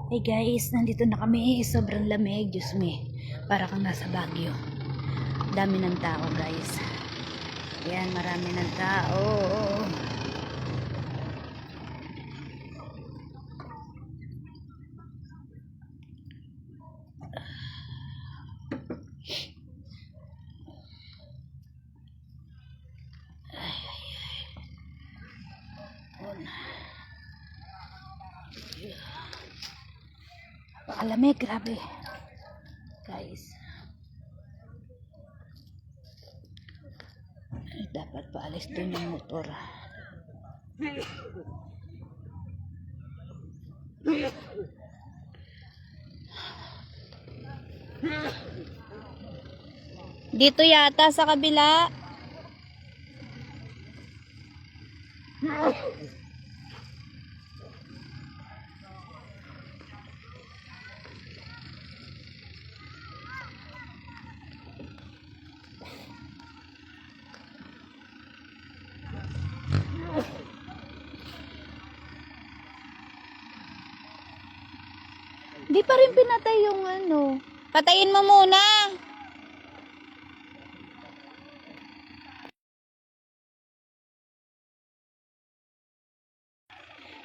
Hey guys, nandito na kami. Sobrang lamig, Diyos me. Para kang nasa Baguio. Dami ng tao guys. Yan, marami ng tao. Pakalamig, grabe. Guys. Dapat paalis din yung motor. Dito yata sa kabila. Di pa rin pinatay yung ano. Patayin mo muna.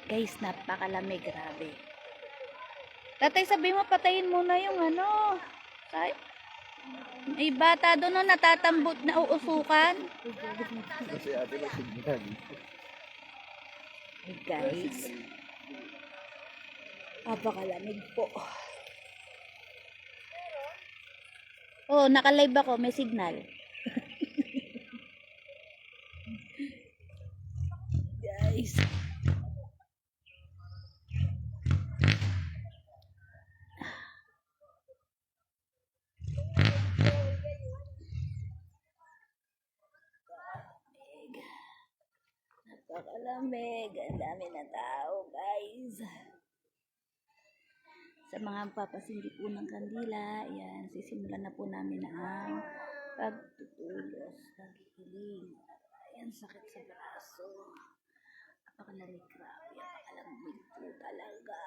Guys, napakalamig, grabe. Tatay, sabi mo patayin muna yung ano. May bata doon no, natatambot na uusukan. Kasi ate na signal. Hey guys. Napakalamig po. Oh, naka-live ako, may signal. Guys. Napakalamig. Ang dami na tao, guys. Sa mga papasindi po ng kandila, ayan, sisimulan na po namin ang pagtutulos ng hiling. Ayan, sakit sa braso. Napakalamig, grabe. Napakalamig po talaga.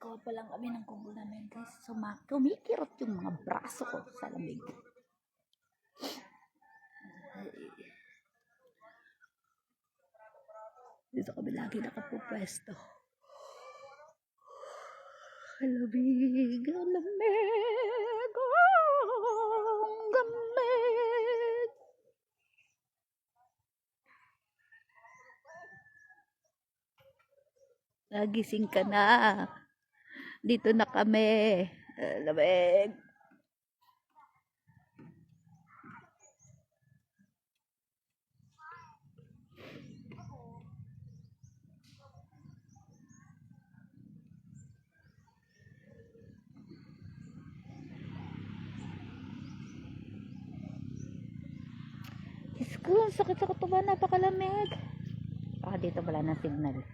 Kagawa pa lang kami ng kubo namin, guys. So, kumikirot yung mga braso ko sa lamig. Dito kami lagi nakapupwesto. Lamig, lamig, ang lamig. Nagising ka na. Dito na kami. Lamig. Ang sakit sa kutuban, napakalamig. Dito wala na signal.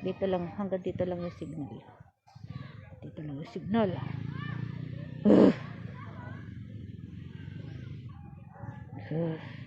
Dito lang, hanggang dito lang yung signal. Dito lang yung signal. Ugh.